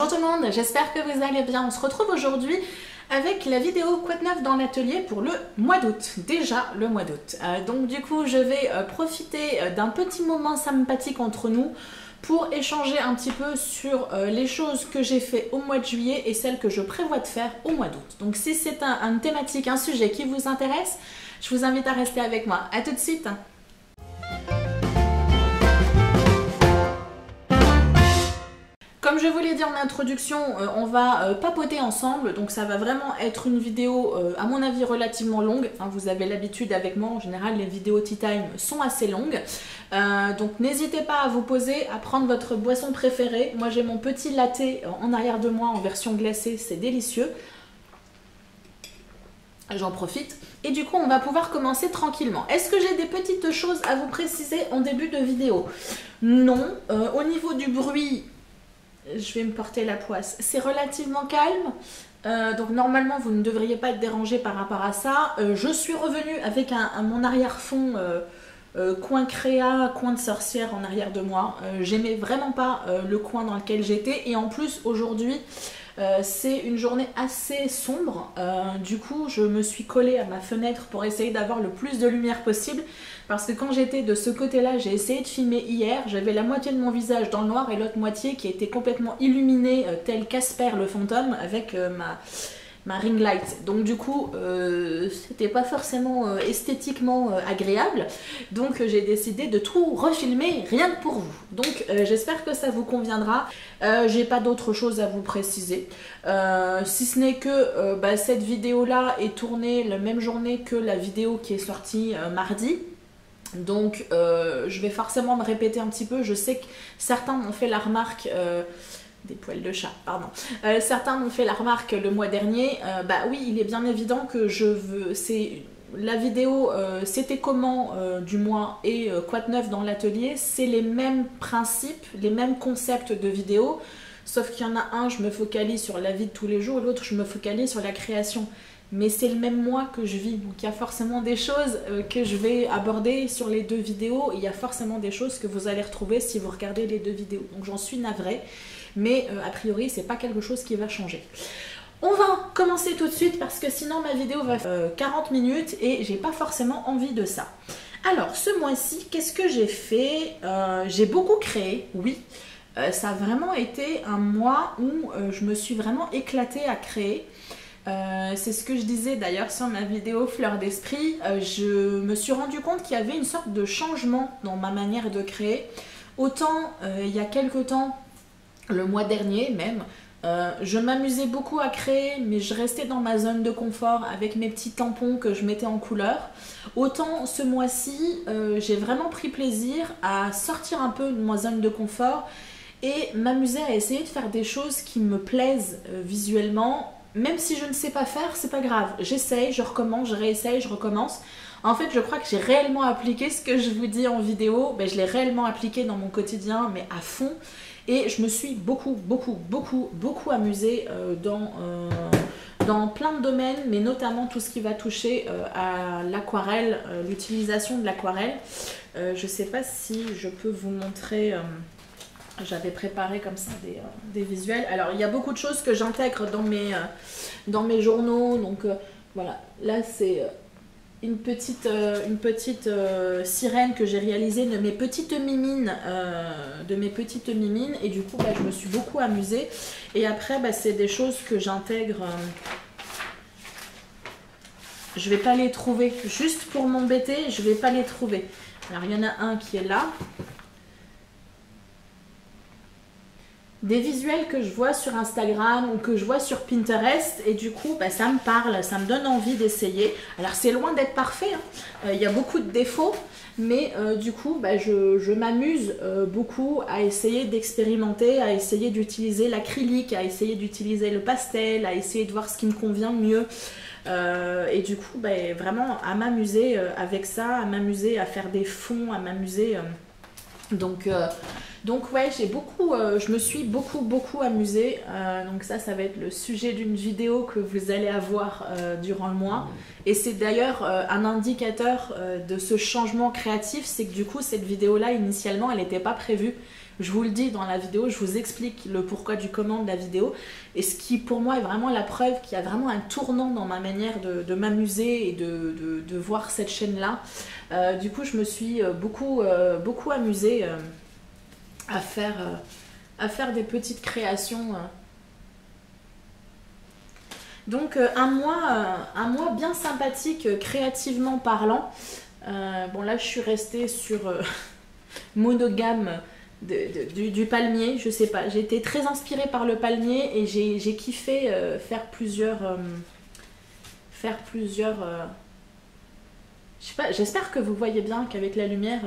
Bonjour tout le monde, j'espère que vous allez bien. On se retrouve aujourd'hui avec la vidéo Quoi de neuf dans l'atelier pour le mois d'août. Déjà le mois d'août. Donc du coup je vais profiter d'un petit moment sympathique entre nous pour échanger un petit peu sur les choses que j'ai fait au mois de juillet et celles que je prévois de faire au mois d'août. Donc si c'est une thématique, un sujet qui vous intéresse, je vous invite à rester avec moi. A tout de suite. Comme je vous l'ai dit en introduction, on va papoter ensemble, donc ça va vraiment être une vidéo à mon avis relativement longue. Hein, vous avez l'habitude avec moi, en général les vidéos tea time sont assez longues. Donc n'hésitez pas à vous poser, à prendre votre boisson préférée. Moi j'ai mon petit latte en arrière de moi en version glacée, c'est délicieux. J'en profite. Et du coup on va pouvoir commencer tranquillement. Est-ce que j'ai des petites choses à vous préciser en début de vidéo? Non. Au niveau du bruit, je vais me porter la poisse. C'est relativement calme, donc normalement vous ne devriez pas être dérangé par rapport à ça. Je suis revenue avec mon arrière-fond coin créa, coin de sorcière en arrière de moi. J'aimais vraiment pas le coin dans lequel j'étais et en plus aujourd'hui c'est une journée assez sombre. Du coup je me suis collée à ma fenêtre pour essayer d'avoir le plus de lumière possible. Parce que quand j'étais de ce côté-là, j'ai essayé de filmer hier, j'avais la moitié de mon visage dans le noir et l'autre moitié qui était complètement illuminée tel Casper le fantôme avec ma ring light. Donc du coup, c'était pas forcément esthétiquement agréable. Donc j'ai décidé de tout refilmer rien que pour vous. Donc j'espère que ça vous conviendra. J'ai pas d'autre chose à vous préciser. Si ce n'est que cette vidéo-là est tournée la même journée que la vidéo qui est sortie mardi. Donc je vais forcément me répéter un petit peu. Je sais que certains m'ont fait la remarque, des poils de chat, pardon. Certains m'ont fait la remarque le mois dernier. Bah oui, il est bien évident que je veux. C'est la vidéo c'était comment du mois et quoi de neuf dans l'atelier. C'est les mêmes principes, les mêmes concepts de vidéo. Sauf qu'il y en a un, je me focalise sur la vie de tous les jours, et l'autre, je me focalise sur la création. Mais c'est le même mois que je vis, donc il y a forcément des choses que je vais aborder sur les deux vidéos. Il y a forcément des choses que vous allez retrouver si vous regardez les deux vidéos. Donc j'en suis navrée, mais a priori c'est pas quelque chose qui va changer. On va commencer tout de suite parce que sinon ma vidéo va faire 40 minutes et j'ai pas forcément envie de ça. Alors ce mois-ci, qu'est-ce que j'ai fait? J'ai beaucoup créé, oui. Ça a vraiment été un mois où je me suis vraiment éclatée à créer. C'est ce que je disais d'ailleurs sur ma vidéo Fleur d'Esprit. Je me suis rendu compte qu'il y avait une sorte de changement dans ma manière de créer. Autant il y a quelques temps, le mois dernier même, je m'amusais beaucoup à créer, mais je restais dans ma zone de confort avec mes petits tampons que je mettais en couleur. Autant ce mois-ci, j'ai vraiment pris plaisir à sortir un peu de ma zone de confort et m'amuser à essayer de faire des choses qui me plaisent visuellement. Même si je ne sais pas faire, c'est pas grave. J'essaye, je recommence, je réessaye, je recommence. En fait, je crois que j'ai réellement appliqué ce que je vous dis en vidéo. Je l'ai réellement appliqué dans mon quotidien, mais à fond. Et je me suis beaucoup amusée dans plein de domaines, mais notamment tout ce qui va toucher à l'aquarelle, l'utilisation de l'aquarelle. Je sais pas si je peux vous montrer... J'avais préparé comme ça des visuels. Alors il y a beaucoup de choses que j'intègre dans mes journaux. Donc voilà, là c'est une petite sirène que j'ai réalisée de mes petites mimines. Et du coup je me suis beaucoup amusée. Et après c'est des choses que j'intègre. Je vais pas les trouver. Juste pour m'embêter, je vais pas les trouver. Alors il y en a un qui est là. Des visuels que je vois sur Instagram ou que je vois sur Pinterest et du coup ça me parle, ça me donne envie d'essayer. Alors c'est loin d'être parfait, hein. Il y a beaucoup de défauts, mais du coup je m'amuse beaucoup à essayer d'expérimenter, à essayer d'utiliser l'acrylique, à essayer d'utiliser le pastel, à essayer de voir ce qui me convient mieux. Et du coup vraiment à m'amuser avec ça, à m'amuser à faire des fonds, à m'amuser... Donc ouais, je me suis beaucoup amusée. Donc ça va être le sujet d'une vidéo que vous allez avoir durant le mois. Et c'est d'ailleurs un indicateur de ce changement créatif, c'est que du coup cette vidéo là initialement elle n'était pas prévue. Je vous le dis dans la vidéo, je vous explique le pourquoi du comment de la vidéo. Et ce qui pour moi est vraiment la preuve qu'il y a vraiment un tournant dans ma manière de m'amuser et de voir cette chaîne-là. Du coup, je me suis beaucoup amusée à faire des petites créations. Donc un mois bien sympathique créativement parlant. Bon là je suis restée sur monogame du palmier, je sais pas, j'ai été très inspirée par le palmier et j'ai kiffé faire plusieurs je sais pas, j'espère que vous voyez bien qu'avec la lumière...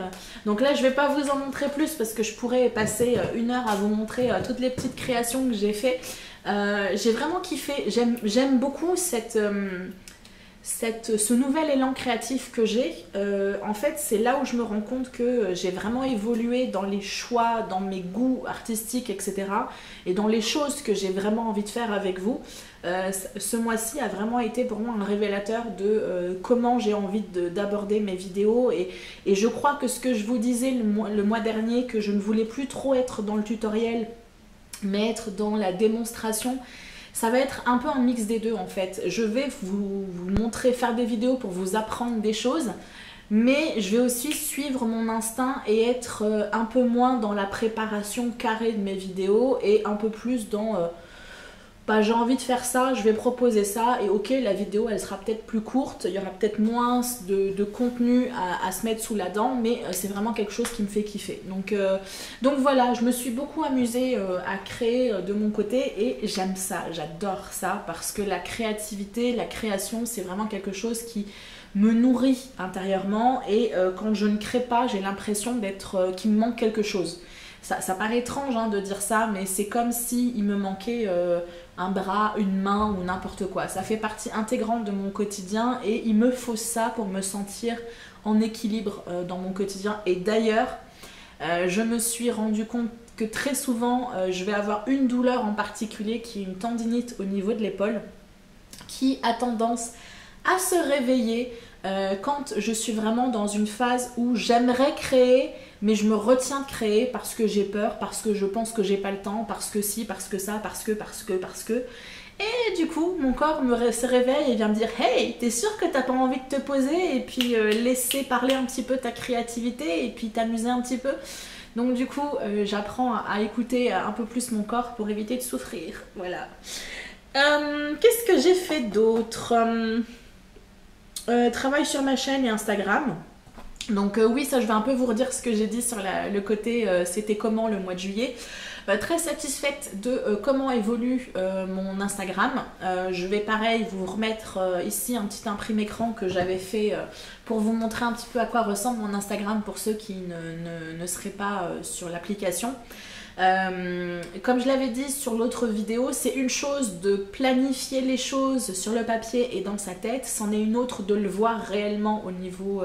Donc là, je vais pas vous en montrer plus parce que je pourrais passer 1 heure à vous montrer toutes les petites créations que j'ai fait. J'ai vraiment kiffé, j'aime beaucoup ce nouvel élan créatif que j'ai. En fait, c'est là où je me rends compte que j'ai vraiment évolué dans les choix, dans mes goûts artistiques, etc. Et dans les choses que j'ai vraiment envie de faire avec vous. Ce mois-ci a vraiment été pour moi un révélateur de comment j'ai envie d'aborder mes vidéos et je crois que ce que je vous disais le mois dernier, que je ne voulais plus trop être dans le tutoriel mais être dans la démonstration, ça va être un peu un mix des deux en fait. Je vais vous montrer, faire des vidéos pour vous apprendre des choses, mais je vais aussi suivre mon instinct et être un peu moins dans la préparation carrée de mes vidéos et un peu plus dans bah, j'ai envie de faire ça, je vais proposer ça et ok, la vidéo elle sera peut-être plus courte, il y aura peut-être moins de contenu à se mettre sous la dent, mais c'est vraiment quelque chose qui me fait kiffer. Donc voilà, je me suis beaucoup amusée à créer de mon côté et j'aime ça, j'adore ça parce que la créativité, la création, c'est vraiment quelque chose qui me nourrit intérieurement et quand je ne crée pas, j'ai l'impression qu'il me manque quelque chose. Ça paraît étrange hein, de dire ça, mais c'est comme s'il me manquait un bras, une main ou n'importe quoi. Ça fait partie intégrante de mon quotidien et il me faut ça pour me sentir en équilibre dans mon quotidien. Et d'ailleurs, je me suis rendu compte que très souvent, je vais avoir une douleur en particulier qui est une tendinite au niveau de l'épaule qui a tendance à se réveiller quand je suis vraiment dans une phase où j'aimerais créer, mais je me retiens de créer parce que j'ai peur, parce que je pense que j'ai pas le temps, parce que si, parce que ça, parce que. Et du coup, mon corps se réveille et vient me dire « Hey, t'es sûr que t'as pas envie de te poser et puis laisser parler un petit peu ta créativité et puis t'amuser un petit peu ?» Donc du coup, j'apprends à écouter un peu plus mon corps pour éviter de souffrir. Voilà. Qu'est-ce que j'ai fait d'autre? Travail sur ma chaîne et Instagram. Donc oui, ça je vais un peu vous redire ce que j'ai dit sur le côté c'était comment le mois de juillet. Très satisfaite de comment évolue mon Instagram. Je vais pareil vous remettre ici un petit imprimé écran que j'avais fait pour vous montrer un petit peu à quoi ressemble mon Instagram pour ceux qui ne seraient pas sur l'application. Comme je l'avais dit sur l'autre vidéo, c'est une chose de planifier les choses sur le papier et dans sa tête, c'en est une autre de le voir réellement au niveau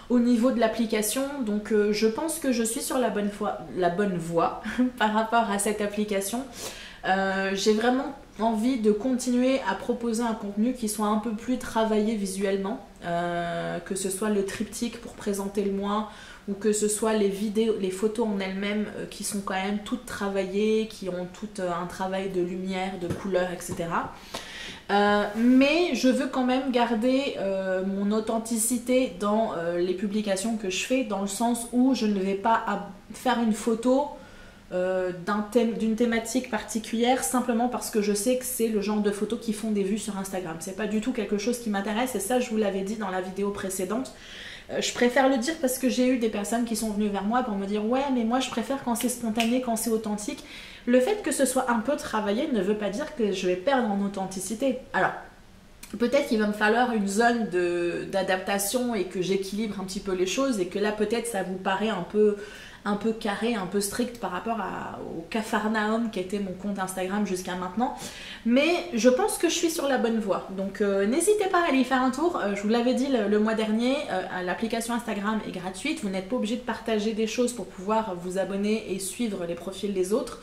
de l'application. Donc je pense que je suis sur la bonne voie par rapport à cette application. J'ai vraiment envie de continuer à proposer un contenu qui soit un peu plus travaillé visuellement, que ce soit le triptyque pour présenter le mois ou que ce soit les vidéos, les photos en elles-mêmes qui sont quand même toutes travaillées, qui ont tout un travail de lumière, de couleur, etc. Mais je veux quand même garder mon authenticité dans les publications que je fais, dans le sens où je ne vais pas faire une photo d'une thématique particulière simplement parce que je sais que c'est le genre de photos qui font des vues sur Instagram. C'est pas du tout quelque chose qui m'intéresse et ça je vous l'avais dit dans la vidéo précédente. Je préfère le dire parce que j'ai eu des personnes qui sont venues vers moi pour me dire ouais mais moi je préfère quand c'est spontané, quand c'est authentique. Le fait que ce soit un peu travaillé ne veut pas dire que je vais perdre en authenticité. Alors peut-être qu'il va me falloir une zone d'adaptation et que j'équilibre un petit peu les choses et que là peut-être ça vous paraît un peu carré, un peu strict par rapport au Capharnaüm qui était mon compte Instagram jusqu'à maintenant. Mais je pense que je suis sur la bonne voie. Donc n'hésitez pas à aller y faire un tour. Je vous l'avais dit le mois dernier, l'application Instagram est gratuite. Vous n'êtes pas obligé de partager des choses pour pouvoir vous abonner et suivre les profils des autres.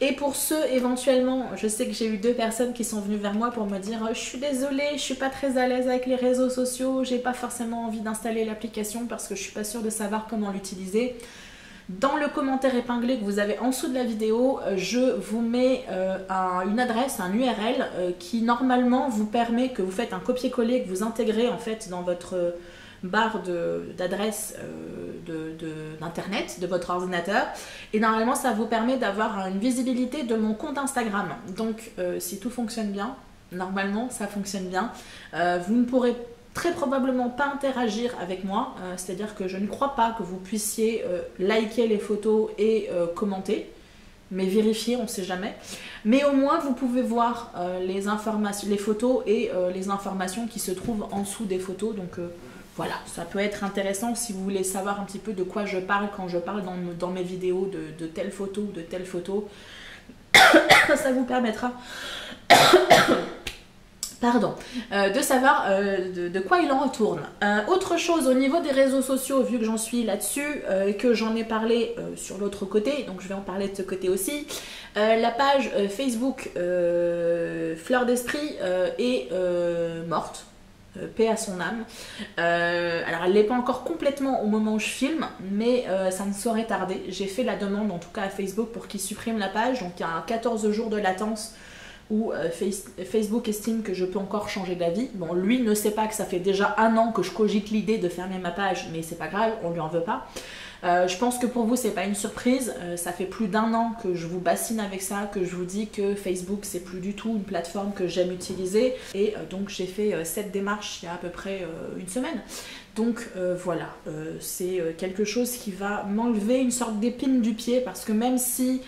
Et pour ceux éventuellement, je sais que j'ai eu 2 personnes qui sont venues vers moi pour me dire je suis désolée, je suis pas très à l'aise avec les réseaux sociaux, j'ai pas forcément envie d'installer l'application parce que je suis pas sûre de savoir comment l'utiliser. Dans le commentaire épinglé que vous avez en dessous de la vidéo, je vous mets une adresse, un URL qui normalement vous permet que vous faites un copier-coller, que vous intégrez en fait dans votre barre d'adresse d'internet de votre ordinateur, et normalement ça vous permet d'avoir une visibilité de mon compte Instagram. Donc si tout fonctionne bien, normalement ça fonctionne bien, vous ne pourrez très probablement pas interagir avec moi, c'est-à-dire que je ne crois pas que vous puissiez liker les photos et commenter, mais vérifier, on ne sait jamais. Mais au moins vous pouvez voir les informations, les photos et les informations qui se trouvent en dessous des photos. Donc voilà, ça peut être intéressant si vous voulez savoir un petit peu de quoi je parle quand je parle dans mes vidéos de telle photo ou de telle photo. Ça vous permettra pardon, de savoir de quoi il en retourne. Autre chose au niveau des réseaux sociaux, vu que j'en suis là-dessus, que j'en ai parlé sur l'autre côté, donc je vais en parler de ce côté aussi, la page Facebook Fleur d'Esprit est morte. Paix à son âme. Alors elle n'est pas encore complètement au moment où je filme, mais ça ne saurait tarder. J'ai fait la demande en tout cas à Facebook pour qu'il supprime la page, donc il y a 14 jours de latence où Facebook estime que je peux encore changer d'avis. Bon, lui ne sait pas que ça fait déjà 1 an que je cogite l'idée de fermer ma page, mais c'est pas grave, on lui en veut pas. Je pense que pour vous c'est pas une surprise, ça fait plus d'1 an que je vous bassine avec ça, que je vous dis que Facebook c'est plus du tout une plateforme que j'aime utiliser, et donc j'ai fait cette démarche il y a à peu près 1 semaine. Donc voilà, c'est quelque chose qui va m'enlever une sorte d'épine du pied, parce que même si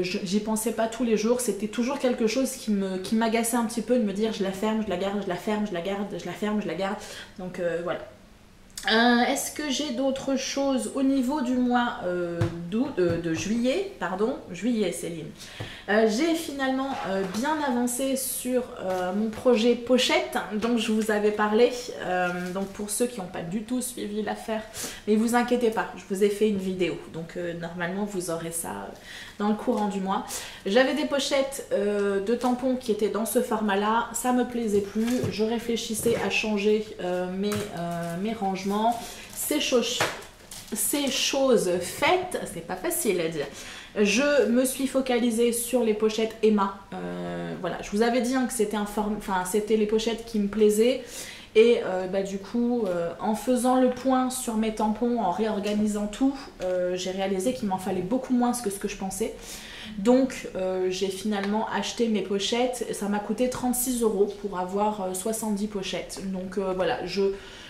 j'y pensais pas tous les jours, c'était toujours quelque chose qui m'agaçait un petit peu de me dire je la ferme, je la garde, je la ferme, je la garde, je la ferme, je la garde. Donc voilà. Est-ce que j'ai d'autres choses au niveau du mois de juillet, pardon, juillet Céline. J'ai finalement bien avancé sur mon projet pochette dont je vous avais parlé. Donc pour ceux qui n'ont pas du tout suivi l'affaire, mais vous inquiétez pas, je vous ai fait une vidéo, donc normalement vous aurez ça dans le courant du mois. J'avais des pochettes de tampons qui étaient dans ce format là, ça me plaisait plus, je réfléchissais à changer mes rangements. Ces choses faites, c'est pas facile à dire. Je me suis focalisée sur les pochettes Emma. Voilà, je vous avais dit que c'était c'était les pochettes qui me plaisaient. Et du coup, en faisant le point sur mes tampons, en réorganisant tout, j'ai réalisé qu'il m'en fallait beaucoup moins que ce que je pensais. Donc j'ai finalement acheté mes pochettes. Ça m'a coûté 36 € pour avoir 70 pochettes. Donc voilà,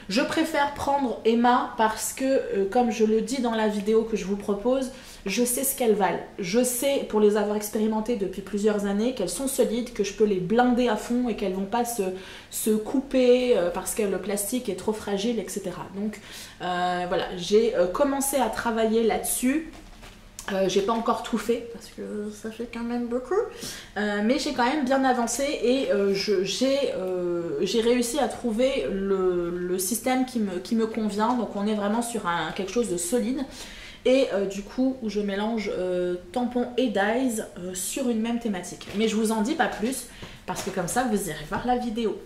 je préfère prendre Emma parce que, comme je le dis dans la vidéo que je vous propose, je sais ce qu'elles valent. Je sais, pour les avoir expérimentées depuis plusieurs années, qu'elles sont solides, que je peux les blinder à fond et qu'elles ne vont pas se couper parce que le plastique est trop fragile, etc. Donc voilà, j'ai commencé à travailler là-dessus. J'ai pas encore tout fait parce que ça fait quand même beaucoup, mais j'ai quand même bien avancé et j'ai réussi à trouver le système qui me convient. Donc on est vraiment sur quelque chose de solide, et du coup où je mélange tampons et dyes sur une même thématique. Mais je vous en dis pas plus parce que comme ça vous irez voir la vidéo.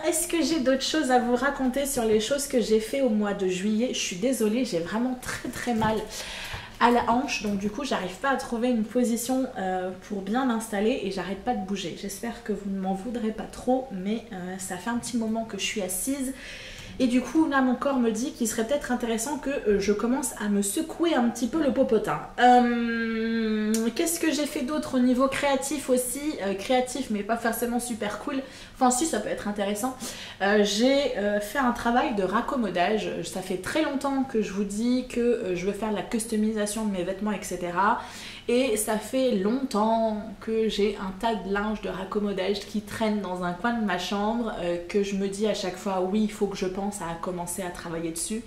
Est-ce que j'ai d'autres choses à vous raconter sur les choses que j'ai fait au mois de juillet? Je suis désolée, j'ai vraiment très mal à la hanche, donc du coup j'arrive pas à trouver une position pour bien m'installer et j'arrête pas de bouger. J'espère que vous ne m'en voudrez pas trop, mais ça fait un petit moment que je suis assise. Et du coup, là, mon corps me dit qu'il serait peut-être intéressant que je commence à me secouer un petit peu le popotin. Qu'est-ce que j'ai fait d'autre au niveau créatif aussi? Créatif, mais pas forcément super cool. Enfin, si, ça peut être intéressant. J'ai fait un travail de raccommodage. Ça fait très longtemps que je vous dis que je veux faire la customisation de mes vêtements, etc. Et ça fait longtemps que j'ai un tas de linge de raccommodage qui traîne dans un coin de ma chambre, que je me dis à chaque fois, oui, il faut que je pense à commencer à travailler dessus.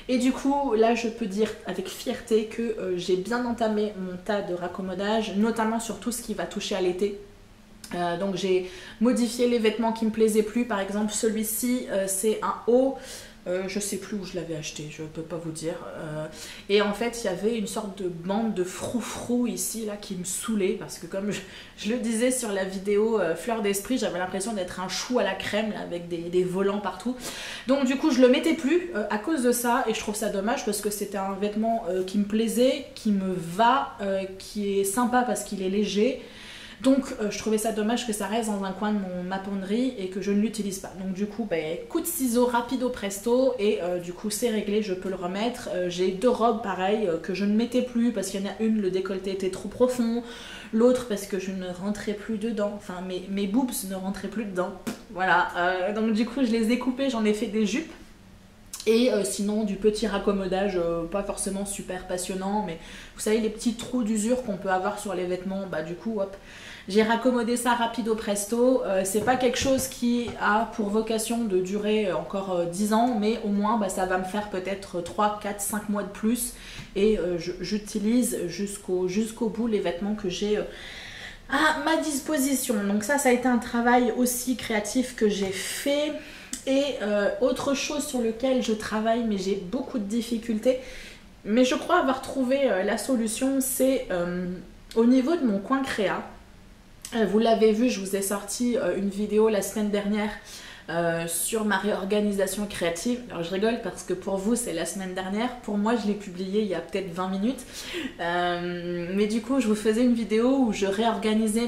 Et du coup, là, je peux dire avec fierté que j'ai bien entamé mon tas de raccommodage, notamment sur tout ce qui va toucher à l'été. Donc j'ai modifié les vêtements qui me plaisaient plus. Par exemple, celui-ci, c'est un haut Je sais plus où je l'avais acheté, je peux pas vous dire. Et en fait, il y avait une sorte de bande de froufrou ici, là, qui me saoulait. Parce que comme je le disais sur la vidéo Fleur d'Esprit, j'avais l'impression d'être un chou à la crème, là, avec des volants partout. Donc du coup, je le mettais plus à cause de ça. Et je trouve ça dommage parce que c'était un vêtement qui me plaisait, qui me va, qui est sympa parce qu'il est léger. Donc je trouvais ça dommage que ça reste dans un coin de ma penderie et que je ne l'utilise pas. Donc du coup, coup de ciseaux rapido presto et du coup c'est réglé, je peux le remettre. J'ai 2 robes pareil que je ne mettais plus parce qu'il y en a une, le décolleté était trop profond. L'autre parce que je ne rentrais plus dedans, enfin mes boobs ne rentraient plus dedans. Voilà, donc du coup je les ai coupés, j'en ai fait des jupes. Et sinon du petit raccommodage, pas forcément super passionnant, mais vous savez les petits trous d'usure qu'on peut avoir sur les vêtements, du coup hop, j'ai raccommodé ça rapido presto. C'est pas quelque chose qui a pour vocation de durer encore 10 ans, mais au moins ça va me faire peut-être 3, 4, 5 mois de plus. Et j'utilise jusqu'au bout les vêtements que j'ai à ma disposition. Donc ça a été un travail aussi créatif que j'ai fait. Et autre chose sur lequel je travaille, mais j'ai beaucoup de difficultés, mais je crois avoir trouvé la solution, c'est au niveau de mon coin créa. Vous l'avez vu, je vous ai sorti une vidéo la semaine dernière sur ma réorganisation créative. Alors je rigole parce que pour vous c'est la semaine dernière, pour moi je l'ai publié il y a peut-être 20 minutes. Mais du coup je vous faisais une vidéo où je réorganisais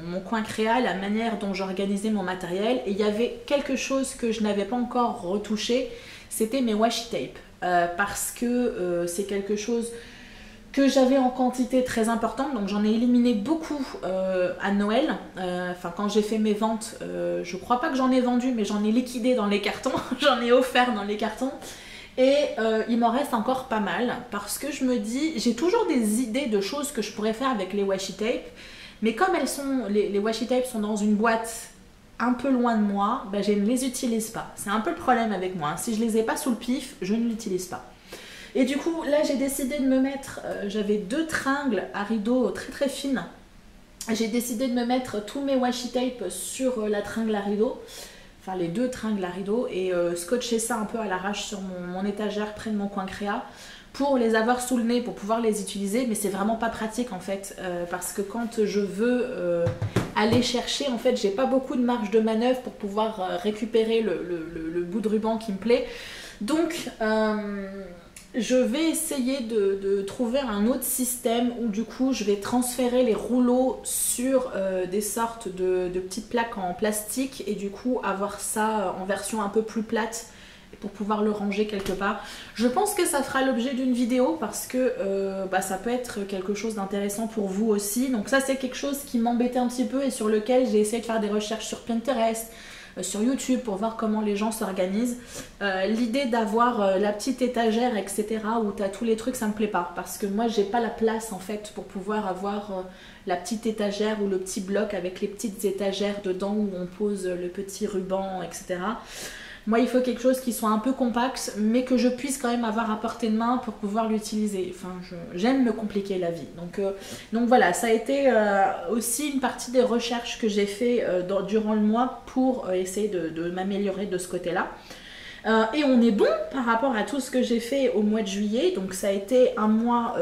mon coin créa, la manière dont j'organisais mon matériel. Et il y avait quelque chose que je n'avais pas encore retouché, c'était mes washi tape. Parce que c'est quelque chose que j'avais en quantité très importante, donc j'en ai éliminé beaucoup à Noël. Enfin quand j'ai fait mes ventes, je crois pas que j'en ai vendu, mais j'en ai liquidé dans les cartons, j'en ai offert dans les cartons. Et il m'en reste encore pas mal, parce que je me dis, j'ai toujours des idées de choses que je pourrais faire avec les washi tape, mais comme les washi tape sont dans une boîte un peu loin de moi, je ne les utilise pas. C'est un peu le problème avec moi, si je les ai pas sous le pif, je ne l'utilise pas. Et du coup, là, j'ai décidé de me mettre, j'avais 2 tringles à rideau très très fines. J'ai décidé de me mettre tous mes washi tape sur la tringle à rideau, enfin les 2 tringles à rideau, et scotcher ça un peu à l'arrache sur mon étagère près de mon coin créa pour les avoir sous le nez, pour pouvoir les utiliser. Mais c'est vraiment pas pratique en fait, parce que quand je veux aller chercher, en fait, j'ai pas beaucoup de marge de manœuvre pour pouvoir récupérer le bout de ruban qui me plaît. Donc je vais essayer de trouver un autre système où du coup je vais transférer les rouleaux sur des sortes de petites plaques en plastique et du coup avoir ça en version un peu plus plate pour pouvoir le ranger quelque part. Je pense que ça fera l'objet d'une vidéo parce que ça peut être quelque chose d'intéressant pour vous aussi. Donc ça c'est quelque chose qui m'embêtait un petit peu et sur lequel j'ai essayé de faire des recherches sur Pinterest, sur YouTube pour voir comment les gens s'organisent. L'idée d'avoir la petite étagère etc où tu as tous les trucs, ça me plaît pas parce que moi j'ai pas la place en fait pour pouvoir avoir la petite étagère ou le petit bloc avec les petites étagères dedans où on pose le petit ruban etc. Moi il faut quelque chose qui soit un peu compact mais que je puisse quand même avoir à portée de main pour pouvoir l'utiliser. Enfin j'aime me compliquer la vie. Donc voilà, ça a été aussi une partie des recherches que j'ai fait durant le mois pour essayer de m'améliorer de ce côté-là. Et on est bon par rapport à tout ce que j'ai fait au mois de juillet. Donc ça a été un mois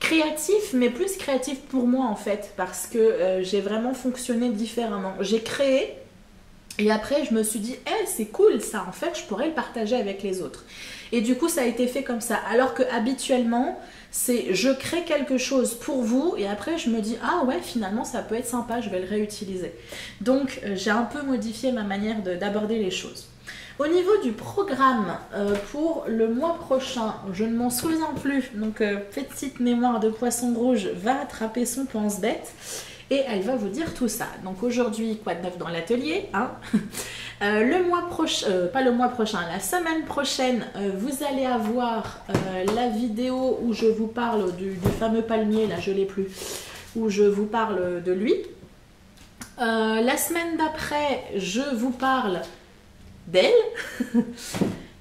créatif, mais plus créatif pour moi en fait parce que j'ai vraiment fonctionné différemment. J'ai créé. Et après, je me suis dit, hey, c'est cool ça, en fait, je pourrais le partager avec les autres. Et du coup, ça a été fait comme ça. Alors que habituellement, c'est je crée quelque chose pour vous et après, je me dis, ah ouais, finalement, ça peut être sympa, je vais le réutiliser. Donc, j'ai un peu modifié ma manière d'aborder les choses. Au niveau du programme pour le mois prochain, je ne m'en souviens plus. Donc, petite mémoire de poisson rouge va attraper son pense-bête. Et elle va vous dire tout ça. Donc aujourd'hui, quoi de neuf dans l'atelier hein le mois prochain, pas le mois prochain, la semaine prochaine, vous allez avoir la vidéo où je vous parle du fameux palmier, là je l'ai plus, où je vous parle de lui. La semaine d'après, je vous parle d'elle.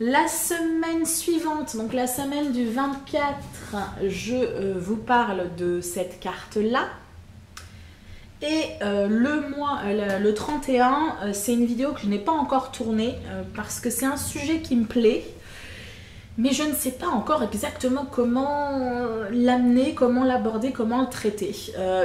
La semaine suivante, donc la semaine du 24, je vous parle de cette carte-là. Et le 31, c'est une vidéo que je n'ai pas encore tournée parce que c'est un sujet qui me plaît. Mais je ne sais pas encore exactement comment l'amener, comment l'aborder, comment le traiter.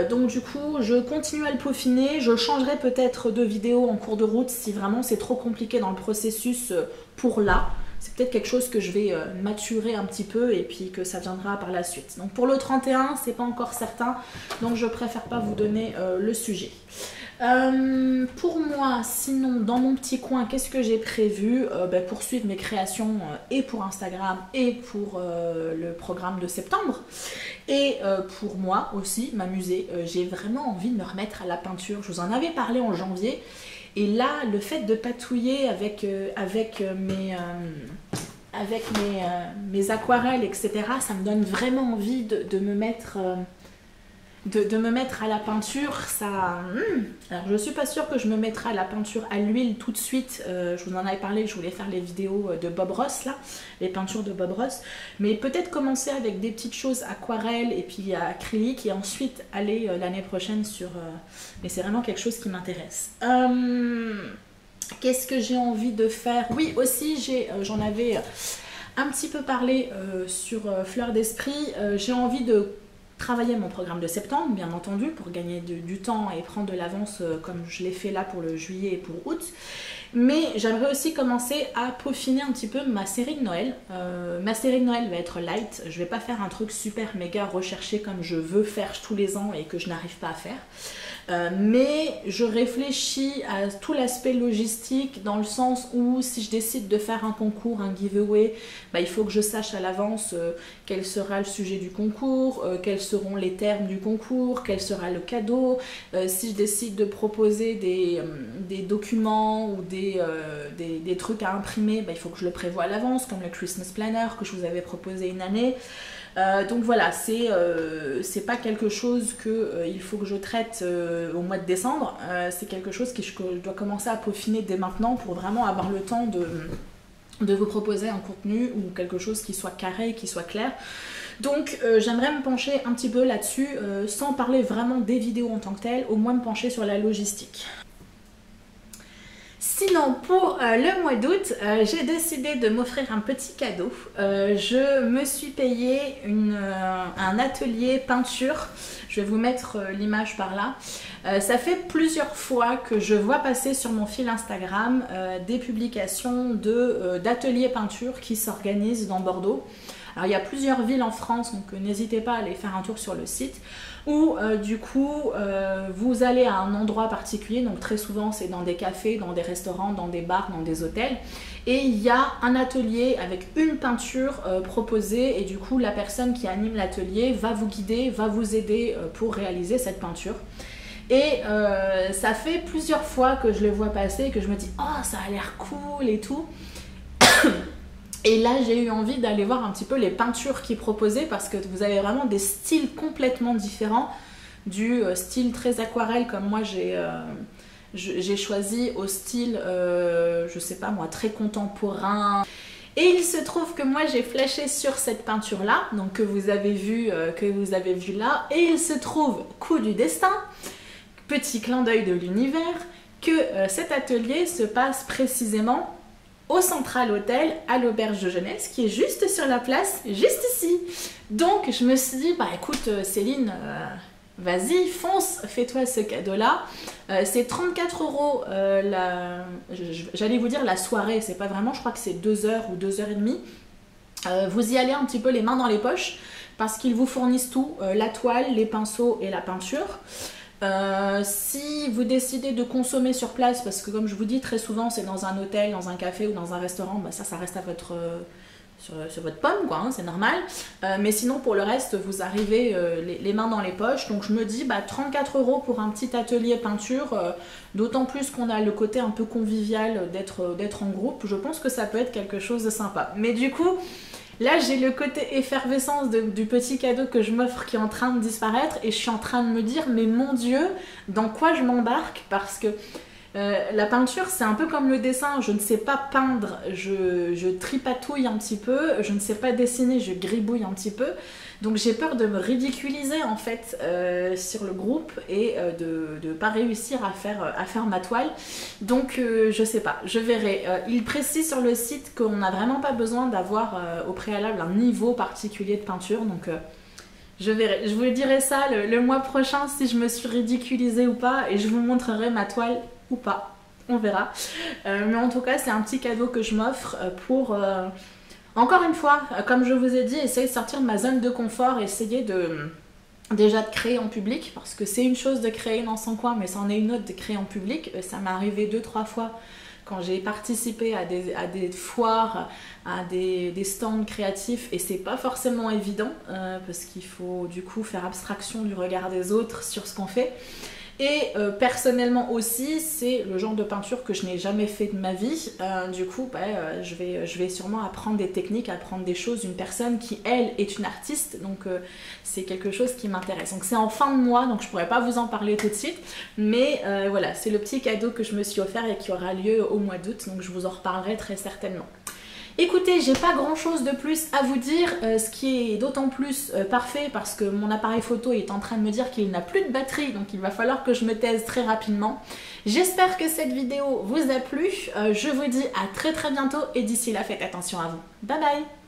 Donc du coup, je continue à le peaufiner. Je changerai peut-être de vidéo en cours de route si vraiment c'est trop compliqué dans le processus pour là. C'est peut-être quelque chose que je vais maturer un petit peu et puis que ça viendra par la suite. Donc pour le 31, c'est pas encore certain, donc je préfère pas vous donner le sujet. Pour moi, sinon, dans mon petit coin, qu'est-ce que j'ai prévu? Poursuivre mes créations et pour Instagram et pour le programme de septembre. Et pour moi aussi, m'amuser. J'ai vraiment envie de me remettre à la peinture. Je vous en avais parlé en janvier. Et là, le fait de patouiller avec mes aquarelles, etc., ça me donne vraiment envie de me mettre... De me mettre à la peinture, ça... Alors je suis pas sûre que je me mettrai à la peinture à l'huile tout de suite. Je vous en avais parlé, je voulais faire les vidéos de Bob Ross là, les peintures de Bob Ross. Mais peut-être commencer avec des petites choses aquarelles et puis acrylique et ensuite aller l'année prochaine sur... Mais c'est vraiment quelque chose qui m'intéresse. Qu'est-ce que j'ai envie de faire? Oui, aussi, j'en avais un petit peu parlé sur Fleur d'Esprit. J'ai envie de travailler mon programme de septembre, bien entendu, pour gagner du temps et prendre de l'avance comme je l'ai fait là pour le juillet et pour août. Mais j'aimerais aussi commencer à peaufiner un petit peu ma série de Noël. Ma série de Noël va être light. Je vais pas faire un truc super méga recherché comme je veux faire tous les ans et que je n'arrive pas à faire. Mais je réfléchis à tout l'aspect logistique dans le sens où si je décide de faire un concours, un giveaway, il faut que je sache à l'avance quel sera le sujet du concours, quels seront les termes du concours, quel sera le cadeau. Si je décide de proposer des documents ou des trucs à imprimer, il faut que je le prévoie à l'avance, comme le Christmas Planner que je vous avais proposé une année. Donc voilà, c'est pas quelque chose que il faut que je traite au mois de décembre, c'est quelque chose que je dois commencer à peaufiner dès maintenant pour vraiment avoir le temps de vous proposer un contenu ou quelque chose qui soit carré, qui soit clair. Donc j'aimerais me pencher un petit peu là-dessus, sans parler vraiment des vidéos en tant que telles, au moins me pencher sur la logistique. Sinon, pour le mois d'août, j'ai décidé de m'offrir un petit cadeau. Je me suis payé un atelier peinture. Je vais vous mettre l'image par là. Ça fait plusieurs fois que je vois passer sur mon fil Instagram des publications d'ateliers peinture qui s'organisent dans Bordeaux. Alors il y a plusieurs villes en France, donc n'hésitez pas à aller faire un tour sur le site. Où du coup vous allez à un endroit particulier, donc très souvent c'est dans des cafés, dans des restaurants, dans des bars, dans des hôtels, et il y a un atelier avec une peinture proposée et du coup la personne qui anime l'atelier va vous guider, va vous aider pour réaliser cette peinture. Et ça fait plusieurs fois que je le vois passer et que je me dis « Oh, ça a l'air cool et tout !» Et là, j'ai eu envie d'aller voir un petit peu les peintures qu'ils proposaient parce que vous avez vraiment des styles complètement différents. Du style très aquarelle comme moi j'ai choisi au style, je sais pas moi, très contemporain. Et il se trouve que moi j'ai flashé sur cette peinture là, donc que vous avez vu là. Et il se trouve, coup du destin, petit clin d'œil de l'univers, que cet atelier se passe précisément au Central Hotel, à l'auberge de jeunesse, qui est juste sur la place, juste ici. Donc je me suis dit, écoute Céline, vas-y, fonce, fais-toi ce cadeau-là. C'est 34 €, j'allais vous dire la soirée, c'est pas vraiment, je crois que c'est 2 heures ou 2 h 30. Vous y allez un petit peu les mains dans les poches, parce qu'ils vous fournissent tout, la toile, les pinceaux et la peinture. Si vous décidez de consommer sur place, parce que comme je vous dis très souvent c'est dans un hôtel, dans un café ou dans un restaurant, ça reste à sur votre pomme quoi, hein, c'est normal. Mais sinon pour le reste vous arrivez les mains dans les poches, donc je me dis 34 € pour un petit atelier peinture, d'autant plus qu'on a le côté un peu convivial d'être en groupe, je pense que ça peut être quelque chose de sympa. Mais du coup là, j'ai le côté effervescence du petit cadeau que je m'offre qui est en train de disparaître et je suis en train de me dire, mais mon Dieu, dans quoi je m'embarque? Parce que la peinture, c'est un peu comme le dessin. Je ne sais pas peindre, je tripatouille un petit peu. Je ne sais pas dessiner, je gribouille un petit peu. Donc j'ai peur de me ridiculiser en fait sur le groupe et de ne pas réussir à faire ma toile. Donc je sais pas, je verrai. Il précise sur le site qu'on n'a vraiment pas besoin d'avoir au préalable un niveau particulier de peinture. Donc je verrai. Je vous dirai ça le mois prochain si je me suis ridiculisée ou pas et je vous montrerai ma toile ou pas. On verra. Mais en tout cas c'est un petit cadeau que je m'offre pour... Encore une fois, comme je vous ai dit, essayer de sortir de ma zone de confort, essayer déjà de créer en public, parce que c'est une chose de créer dans son coin, mais c'en est une autre de créer en public. Ça m'est arrivé 2-3 fois quand j'ai participé à des foires, à des stands créatifs, et c'est pas forcément évident, parce qu'il faut du coup faire abstraction du regard des autres sur ce qu'on fait. Et personnellement aussi, c'est le genre de peinture que je n'ai jamais fait de ma vie. Du coup, je vais sûrement apprendre des techniques, apprendre des choses d'une personne qui, elle, est une artiste. Donc, c'est quelque chose qui m'intéresse. Donc, c'est en fin de mois, donc je ne pourrais pas vous en parler tout de suite. Mais voilà, c'est le petit cadeau que je me suis offert et qui aura lieu au mois d'août. Donc, je vous en reparlerai très certainement. Écoutez, j'ai pas grand chose de plus à vous dire, ce qui est d'autant plus parfait parce que mon appareil photo est en train de me dire qu'il n'a plus de batterie, donc il va falloir que je me taise très rapidement. J'espère que cette vidéo vous a plu, je vous dis à très bientôt et d'ici là faites attention à vous. Bye bye!